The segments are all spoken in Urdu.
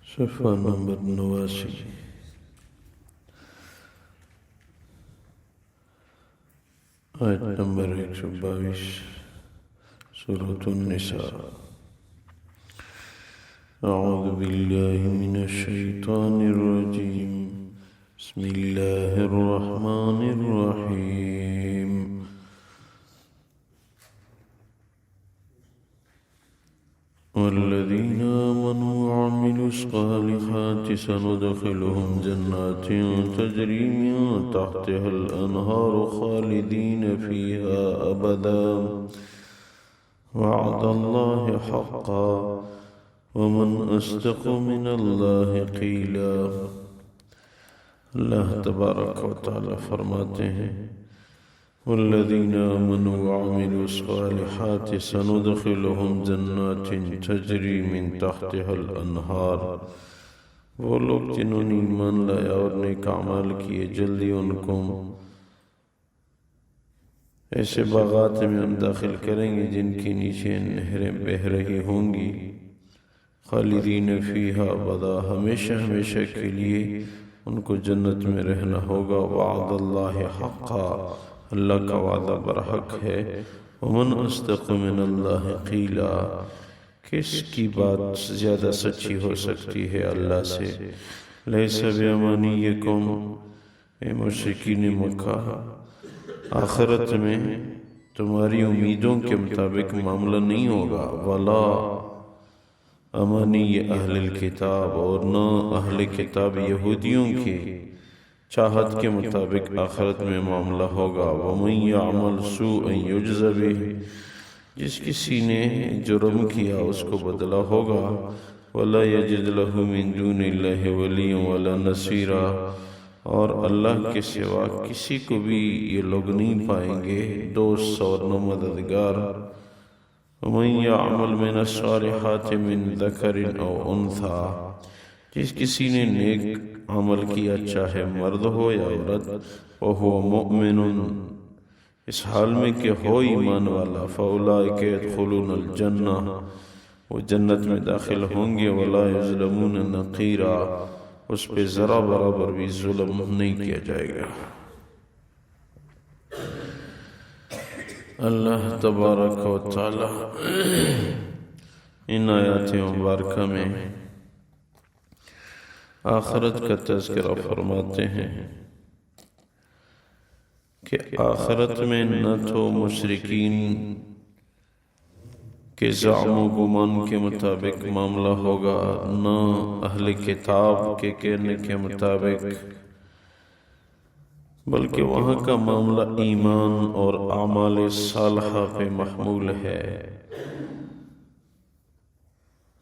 صفحہ نمبر 89، آیت نمبر 122، سورۃ النساء۔ اعوذ باللہ من الشیطان الرجیم، بسم اللہ الرحمن الرحیم۔ والذین آمنوا وعملوا الصالحات سندخلهم جنات تجری من تحتها الانہار خالدین فیہا ابدا وعد اللہ حقا ومن اصدق من اللہ قیلا۔ اللہ تبارک و تعالی فرماتے ہیں والذین آمنوا وعملوا الصالحات سندخلهم جنات تجری من تحتها الانہار، وہ لوگ جنہوں نے ایمان لایا اور نیک اعمال کیے جلدی ان کو ایسے باغات میں ہم داخل کریں گے جن کے نیچے نہریں بہہ رہی ہوں گی، خالدین فیہا ابدا، ہمیشہ ہمیشہ کے لیے ان کو جنت میں رہنا ہوگا۔ وعد اللہ حقا، اللہ کا وعدہ برحق ہے۔ ومن اصدق من اللہ قیلا، کس کی بات زیادہ سچی ہو سکتی ہے اللہ سے۔ لیس بامانیکم، اے مشرکین مکہ، آخرت میں تمہاری امیدوں کے مطابق معاملہ نہیں ہوگا۔ ولا امانی اہل الکتاب، اور نہ اہل کتاب یہودیوں کی چاہت کے مطابق آخرت میں معاملہ ہوگا۔ وَمَن يَعْمَلْ سُوءًا يُجْزَ بِهِ، جس کسی نے جرم کیا اس کو بدلہ ہوگا۔ وَلَا يَجِدْ لَهُ مِن دُونِ اللَّهِ وَلِيًّا وَلَا نَصِيرًا، اور اللہ کے سوا کسی کو بھی یہ لوگ نہیں پائیں گے دوست اور نہ مددگار۔ وَمَن يَعْمَلْ مِنَ الصَّالِحَاتِ مِن ذَكَرٍ أَوْ أُنثَىٰ، جس کسی نے نیک عمل کیا چاہے مرد ہو یا عورت، وَهُوَ مُؤْمِنٌ، اس حال میں کہ ہو ایمان والا، فَأُولَٰئِكَ يَدْخُلُونَ الْجَنَّةَ، وہ جنت میں داخل ہوں گے۔ وَلَا يُظْلَمُونَ نَقِيرًا، اس پہ ذرا برابر بھی ظلم نہیں کیا جائے گا۔ اللہ تبارک و تعالی ان آیات مبارکہ میں آخرت کا تذکرہ فرماتے ہیں کہ آخرت میں نہ تو مشرکین کے زعم و گمان کے مطابق معاملہ ہوگا، نہ اہل کتاب کے کہنے کے مطابق، بلکہ وہاں کا معاملہ ایمان اور اعمال صالحہ پہ محمول ہے۔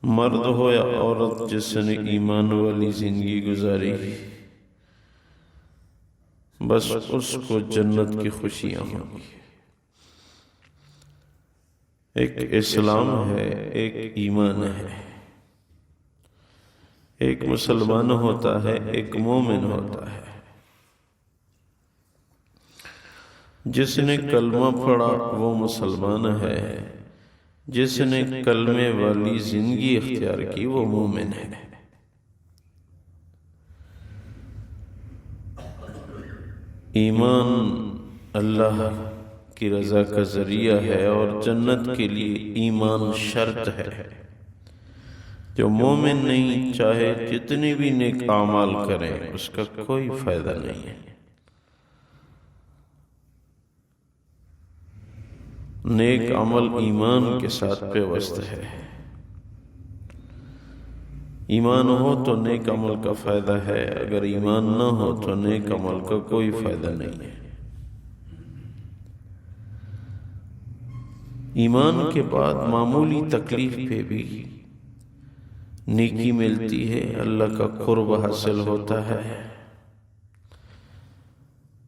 مرد ہو یا عورت جس نے ایمان والی زندگی گزاری، بس اس کو جنت کی خوشیاں ہوں گی۔ ایک اسلام ہے، ایک ایمان ہے، ایک مسلمان ہوتا ہے، ایک مومن ہوتا ہے۔ جس نے کلمہ پڑھا وہ مسلمان ہے، جس نے کلمے والی زندگی اختیار کی وہ مومن ہے۔ ایمان اللہ کی رضا کا ذریعہ ہے اور جنت کے لیے ایمان شرط ہے۔ جو مومن نہیں، چاہے جتنے بھی نیک اعمال کریں اس کا کوئی فائدہ نہیں ہے۔ نیک عمل ایمان کے ساتھ پیوست ہے۔ ایمان ہو تو نیک عمل کا فائدہ ہے، اگر ایمان نہ ہو تو نیک عمل کا کوئی فائدہ نہیں ہے۔ ایمان کے بعد معمولی تکلیف پہ بھی نیکی ملتی ہے، اللہ کا قرب حاصل ہوتا ہے۔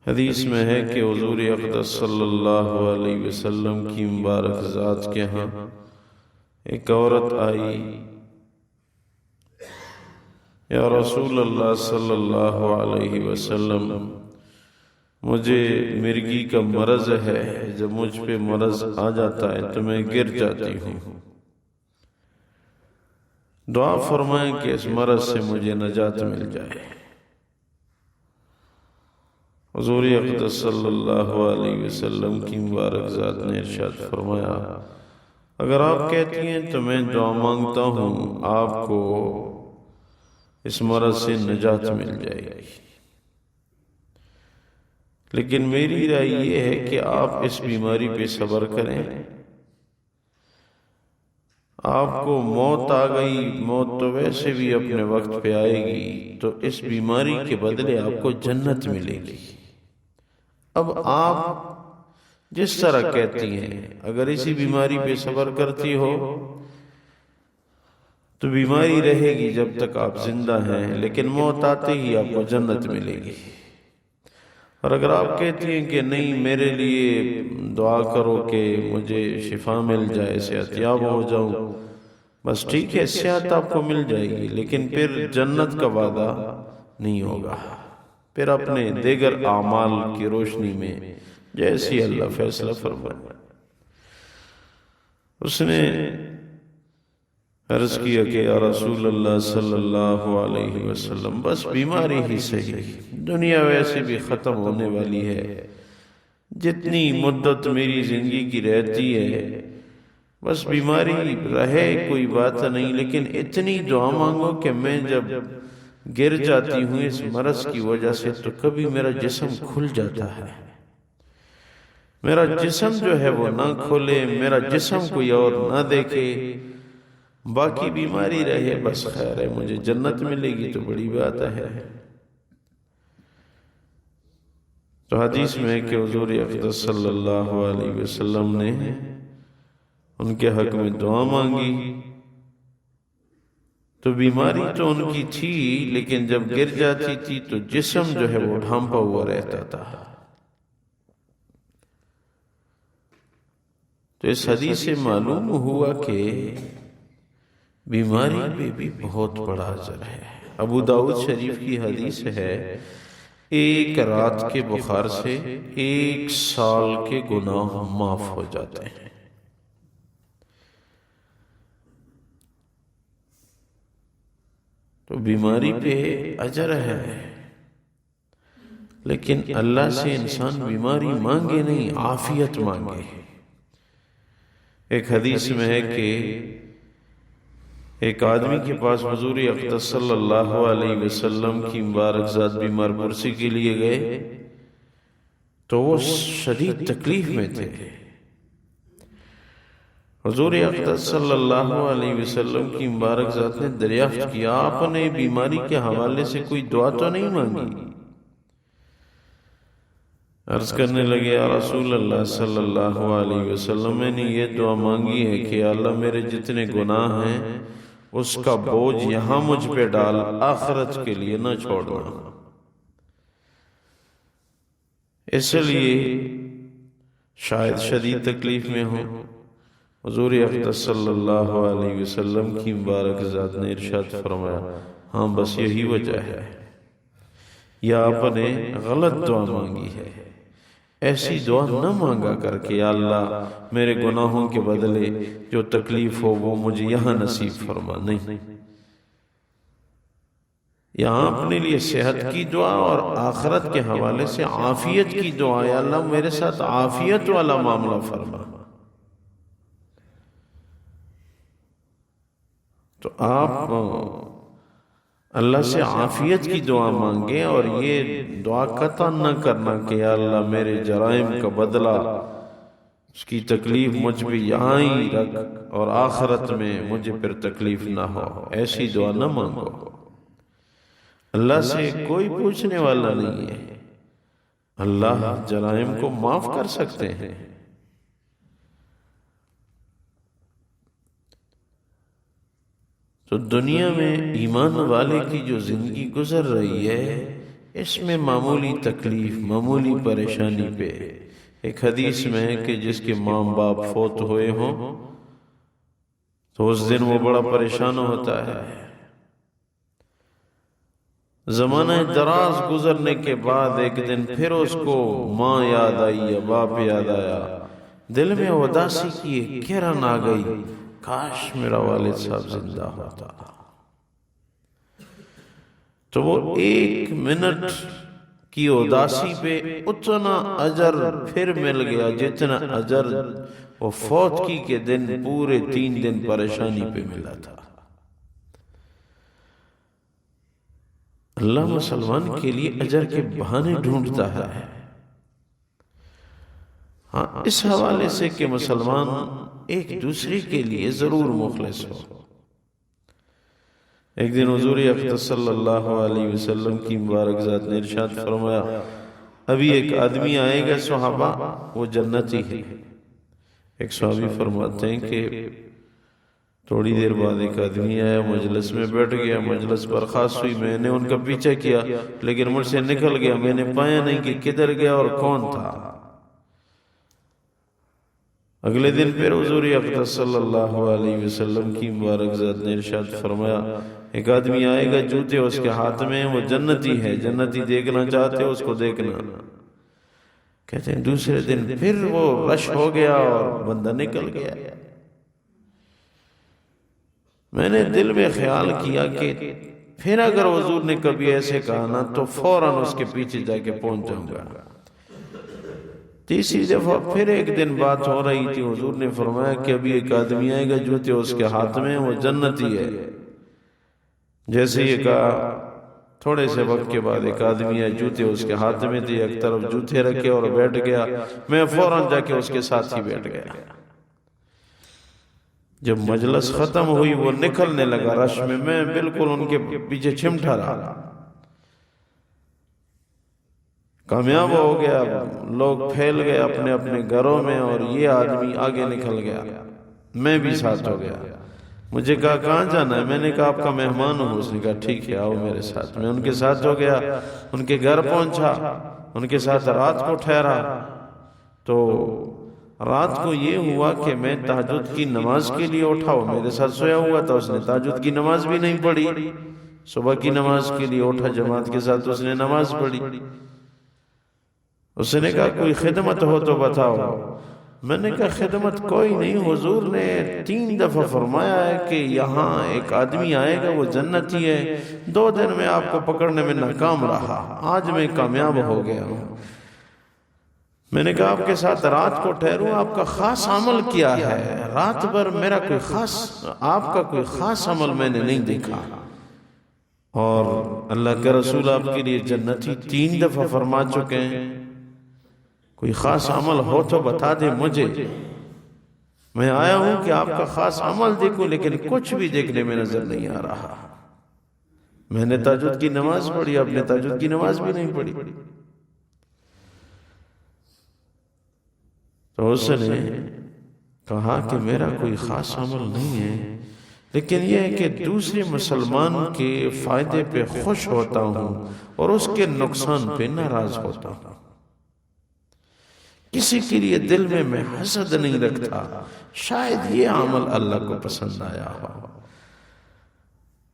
حدیث میں ہے کہ حضور اقدس صلی اللہ علیہ وسلم کی مبارک ذات کے ہاں ایک عورت آئی، یا رسول اللہ صلی اللہ علیہ وسلم، مجھے مرگی کا مرض ہے، جب مجھ پہ مرض آ جاتا ہے تو میں گر جاتی ہوں۔ دعا فرمائیں کہ اس مرض سے مجھے نجات مل جائے۔ حضور اقدس صلی اللہ علیہ وسلم کی مبارک ذات نے ارشاد فرمایا، اگر آپ کہتی ہیں تو میں دعا مانگتا ہوں آپ کو اس مرض سے نجات مل جائے گی، لیکن میری رائے یہ ہے کہ آپ اس بیماری پہ صبر کریں۔ آپ کو موت آ گئی، موت تو ویسے بھی اپنے وقت پہ آئے گی، تو اس بیماری کے بدلے آپ کو جنت ملے گی۔ اب آپ جس طرح کہتی ہیں، اگر اسی بیماری پہ صبر کرتی ہو تو بیماری رہے گی جب تک آپ زندہ ہیں، لیکن موت آتے ہی آپ کو جنت ملے گی۔ اور اگر آپ کہتی ہیں کہ نہیں، میرے لیے دعا کرو کہ مجھے شفا مل جائے، صحت یاب ہو جاؤں، بس ٹھیک ہے، صحت آپ کو مل جائے گی، لیکن پھر جنت کا وعدہ نہیں ہوگا۔ پھر اپنے دیگر اعمال کی روشنی میں جیسی اللہ فیصلہ فرمائے۔ اس نے عرض کیا کہ یا رسول اللہ صلی اللہ علیہ وسلم، بس بیماری ہی صحیح، دنیا ویسے بھی ختم ہونے والی ہے، جتنی مدت میری زندگی کی رہتی ہے بس بیماری رہے کوئی بات نہیں، لیکن اتنی دعا مانگو کہ میں جب گر جاتی ہوں اس مرض کی وجہ سے تو کبھی میرا جسم کھل جاتا ہے، میرا جسم جو ہے وہ نہ کھلے، میرا جسم کوئی اور نہ دیکھے، باقی بیماری رہے، بس خیر ہے، مجھے جنت ملے گی تو بڑی بات ہے۔ تو حدیث میں ہے کہ حضور اقدس صلی اللہ علیہ وسلم نے ان کے حق میں دعا مانگی تو بیماری تو ان کی تھی، لیکن جب گر جاتی تھی تو جسم جو ہے وہ ڈھانپا ہوا رہتا تھا۔ تو اس حدیث سے معلوم ہوا کہ بیماری پہ بھی بہت بڑا اجر ہے۔ ابو داؤد شریف کی حدیث ہے، ایک رات کے بخار سے 1 سال کے گناہ معاف ہو جاتے ہیں۔ تو بیماری پہ اجر ہے، لیکن اللہ سے انسان بیماری مانگے نہیں، عافیت مانگے۔ ایک حدیث میں ہے کہ ایک آدمی کے پاس حضور اقدس صلی اللہ علیہ وسلم کی مبارک ذات بیمار پرسی کے لیے گئے تو وہ شدید تکلیف میں تھے۔ حضور اقدس صلی اللہ علیہ وسلم کی مبارک ذات نے دریافت کیا، آپ نے بیماری کے حوالے سے کوئی دعا تو نہیں مانگی؟ عرض کرنے لگے، یا رسول اللہ صلی اللہ علیہ وسلم، میں نے یہ دعا مانگی ہے کہ اللہ میرے جتنے گناہ ہیں اس کا بوجھ یہاں مجھ پہ ڈال، آخرت کے لیے نہ چھوڑنا۔ اس لیے شاید شدید تکلیف میں ہوں، حضور اقدس صلی اللہ علیہ وسلم کی مبارک ذات نے ارشاد فرمایا، ہاں بس یہی وجہ ہے، یا آپ نے غلط دعا مانگی ہے، ایسی دعا نہ مانگا کر کہ یا اللہ میرے گناہوں کے بدلے جو تکلیف ہو وہ مجھے یہاں نصیب فرما، نہیں، یہاں اپنے لیے صحت کی دعا اور آخرت کے حوالے سے عافیت کی دعا، یا اللہ میرے ساتھ عافیت والا معاملہ فرما۔ تو آپ اللہ سے عافیت کی دعا مانگیں، اور یہ دعا قطع نہ کرنا کہ یا اللہ میرے جرائم کا بدلہ، اس کی تکلیف مجھ پہ یہاں ہی رکھ اور آخرت میں مجھے پھر تکلیف نہ ہو، ایسی دعا نہ مانگو۔ اللہ سے کوئی پوچھنے والا نہیں ہے، اللہ جرائم کو معاف کر سکتے ہیں۔ تو دنیا میں ایمان والے کی جو زندگی گزر رہی ہے، اس میں معمولی تکلیف، معمولی پریشانی پہ، ایک حدیث میں ہے کہ جس کے ماں باپ فوت ہوئے ہوں تو اس دن وہ بڑا پریشان ہوتا ہے۔ زمانہ دراز گزرنے کے بعد ایک دن پھر اس کو ماں یاد آئی یا باپ یاد آیا، دل میں اداسی کی ایک کرن آ گئی، کاش میرا والد صاحب زندہ ہوتا۔ تو وہ 1 منٹ کی اداسی پہ اتنا اجر پھر مل گیا جتنا اجر وہ فوت کے دن پورے 3 دن پریشانی پہ ملا تھا۔ اللہ مسلمان کے لیے اجر کے بہانے ڈھونڈتا ہے۔ ہاں، اس حوالے سے کہ مسلمان ایک دوسرے کے لیے ضرور مخلص ہو۔ ایک دن حضور اقدس صلی اللہ علیہ وسلم کی مبارک ذات نے ارشاد فرمایا، ابھی ایک آدمی آئے گا صحابہ، وہ جنتی ہے۔ ایک صحابی فرماتے ہیں کہ تھوڑی دیر بعد ایک آدمی آیا، مجلس میں بیٹھ گیا، مجلس برخاست ہوئی، میں نے ان کا پیچھا کیا لیکن مجھ سے نکل گیا، میں نے پایا نہیں کہ کدھر گیا اور کون تھا۔ اگلے دن پھر حضور اقدس صلی اللہ علیہ وسلم کی مبارک ذات نے ارشاد فرمایا، ایک آدمی آئے گا، جوتے اس کے ہاتھ میں، وہ جنتی ہے، جنتی دیکھنا چاہتے ہو اس کو دیکھنا۔ کہتے ہیں دوسرے دن پھر وہ رش ہو گیا اور بندہ نکل گیا۔ میں نے دل میں خیال کیا کہ پھر اگر حضور نے کبھی ایسے کہا نا تو فوراً اس کے پیچھے جا کے پہنچ جاؤں گا۔ تیسری دفعہ پھر ایک دن بات ہو رہی تھی، حضور نے فرمایا کہ ابھی ایک آدمی آئے گا، جوتے اس کے ہاتھ میں، وہ جنتی ہے۔ جیسے یہ کہا، تھوڑے سے وقت کے بعد ایک آدمی ہے، جوتے اس کے ہاتھ میں تھے، ایک طرف جوتے رکھے اور بیٹھ گیا۔ میں فوراً جا کے اس کے ساتھ ہی بیٹھ گیا۔ جب مجلس ختم ہوئی، وہ نکلنے لگا رش میں بالکل ان کے پیچھے چمٹا رہا۔ کامیاب ہو گیا، لوگ پھیل گئے اپنے اپنے گھروں میں اور یہ آدمی آگے نکل گیا، میں بھی ساتھ ہو گیا۔ مجھے کہا کہاں جانا ہے؟ میں نے کہا آپ کا مہمان ہوں۔ اس نے کہا ٹھیک ہے آؤ میرے ساتھ۔ میں ان کے ساتھ ہو گیا، ان کے گھر پہنچا، ان کے ساتھ رات کو ٹھہرا۔ تو رات کو یہ ہوا کہ میں تہجد کی نماز کے لیے اٹھا، وہ میرے ساتھ سویا ہوا تھا، اس نے تہجد کی نماز بھی نہیں پڑھی۔ صبح کی نماز کے لیے اٹھا جماعت کے ساتھ، اس نے نماز پڑھی۔ اس نے کہا کوئی خدمت ہو تو بتاؤ۔ میں نے کہا خدمت کوئی نہیں، حضور نے 3 دفعہ فرمایا ہے کہ یہاں ایک آدمی آئے گا، وہ جنتی ہے۔ 2 دن میں آپ کو پکڑنے میں ناکام رہا، آج میں کامیاب ہو گیا ہوں۔ میں نے کہا آپ کے ساتھ رات کو ٹھہروں، آپ کا خاص عمل کیا ہے؟ رات بھر میرا کوئی خاص، آپ کا کوئی خاص عمل میں نے نہیں دیکھا۔ اور اللہ کے رسول آپ کے لیے جنتی 3 دفعہ فرما چکے ہیں، کوئی خاص عمل ہو تو بتا دے مجھے۔ میں آیا ہوں کہ آپ کا خاص عمل دیکھوں، لیکن کچھ بھی دیکھنے میں نظر نہیں آ رہا۔ میں نے تہجد کی نماز پڑھی، آپ نے تہجد کی نماز بھی نہیں پڑھی۔ تو اس نے کہا کہ میرا کوئی خاص عمل نہیں ہے، لیکن یہ ہے کہ دوسرے مسلمان کے فائدے پہ خوش ہوتا ہوں اور اس کے نقصان پہ ناراض ہوتا ہوں۔ کسی کے لیے دل میں حسد نہیں رکھتا، شاید یہ عمل اللہ کو پسند آیا ہو۔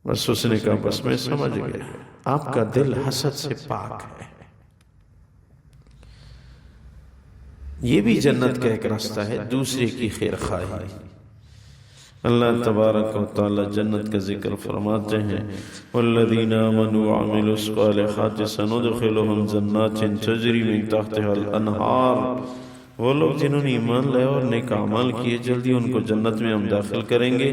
بس اس نے کہا بس میں سمجھ گیا، آپ کا دل حسد سے پاک ہے۔ یہ بھی جنت کا ایک راستہ ہے، دوسرے کی خیر خواہی۔ اللہ تبارک و تعالی جنت کا ذکر فرماتے ہیں، والذین آمنوا وعملوا الصالحات سندخلهم جنات تجری من تحتها الانہار۔ وہ لوگ جنہوں نے ایمان لائے اور نیک اعمال کیے، جلدی ان کو جنت میں ہم داخل کریں گے،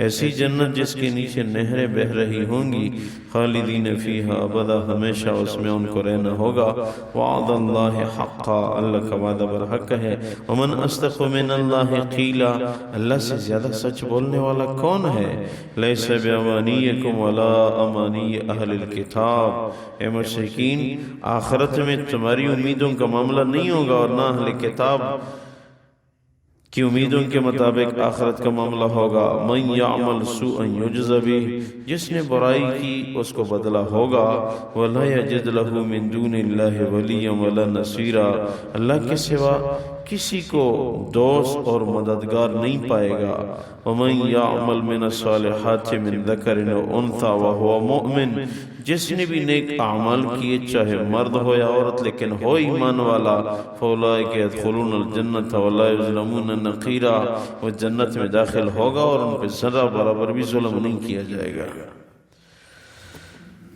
ایسی جنت جس کے نیچے نہریں بہہ رہی ہوں گی، خالدین فیہا ابدا، ہمیشہ اس میں ان کو رہنا ہوگا۔ وعد اللہ حقا، اللہ کا وعدہ برحق ہے۔ ومن اصدق من اللہ قیلا، اللہ سے زیادہ سچ بولنے والا کون ہے؟ لیس بامانیکم ولا امانی اہل الکتاب، اے مشرکین آخرت میں تمہاری امیدوں کا معاملہ نہیں ہوگا اور نہ اہل کتاب کی امیدوں کے مطابق آخرت کا معاملہ ہوگا۔ من یعمل سوءا یجز بہ، جس نے برائی کی اس کو بدلہ ہوگا۔ ولا یجد لہ من دون اللہ ولیا ولا نصیرا، اللہ کے سوا کسی کو دوست اور مددگار نہیں پائے گا۔ ومن یعمل من الصالحات من ذکر و انثی وہو مؤمن، جس نے بھی نیک اعمال کیے چاہے مرد ہو یا عورت لیکن ہو ایمان والا، فاولئک یدخلون الجنۃ ولا یظلمون نقیرا، وہ جنت میں داخل ہوگا اور ان پہ ذرہ برابر بھی ظلم نہیں کیا جائے گا۔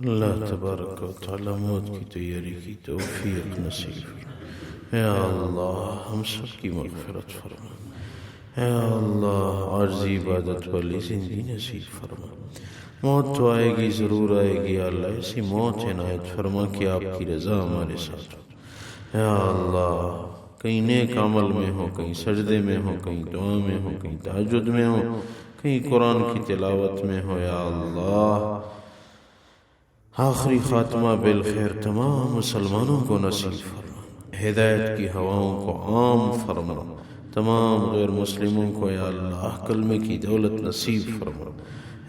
اللہ تبارک و تعالی موت کی تیاری کی توفیق نصیب، اے اللہ ہم سب کی مغفرت فرما، اے اللہ عارضی عبادت والی زندگی نصیب فرما۔ موت تو آئے گی، ضرور آئے گی، اللہ ایسی موت عنایت فرما کہ آپ کی رضا ہمارے ساتھ ہو۔ اے اللہ کہیں نیک عمل میں ہو، کہیں سجدے میں ہو، کہیں دعا میں ہو، کہیں تہجد میں ہو، کہیں قرآن کی تلاوت میں ہو، یا اللہ آخری خاتمہ بالخیر تمام مسلمانوں کو نصیب فرما، ہدایت کی ہواؤں کو عام فرما، تمام غیر مسلموں کو یا اللہ کلمے کی دولت نصیب فرما۔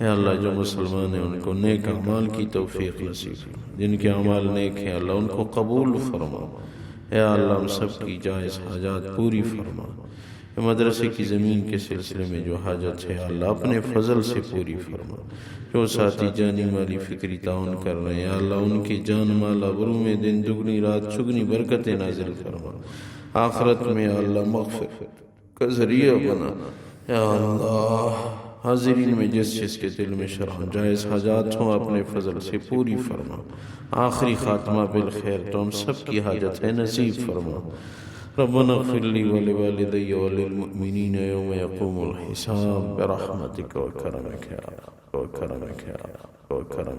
اے اللہ جو مسلمان ہیں ان کو نیک اعمال کی توفیق نصیب فرما، جن کے اعمال نیک ہیں اللہ ان کو قبول فرما۔ اے اللہ ہم سب کی جائز حاجات پوری فرما۔ مدرسے کی زمین کے سلسلے میں جو حاجت ہے اللہ اپنے فضل سے پوری فرما۔ جو ساتھی جانی مالی فکری تعاون کر رہے ہیں اللہ ان کی جان مال آبرو میں دن دگنی رات چگنی برکتیں نازل فرما، آخرت میں اللہ مغفرت کا ذریعہ بنا۔ یا اللہ حاضرین میں جس کے دل میں شرح جائز حاجات ہوں اپنے فضل سے پوری فرما، آخری خاتمہ بالخیر تو ہم سب کی حاجت ہے نصیب فرما۔ ربنا اغفر لي ولوالدي وللمؤمنين يوم يقوم الحساب برحمتك وكرمك يا رب وكرمك يا رب وكرمك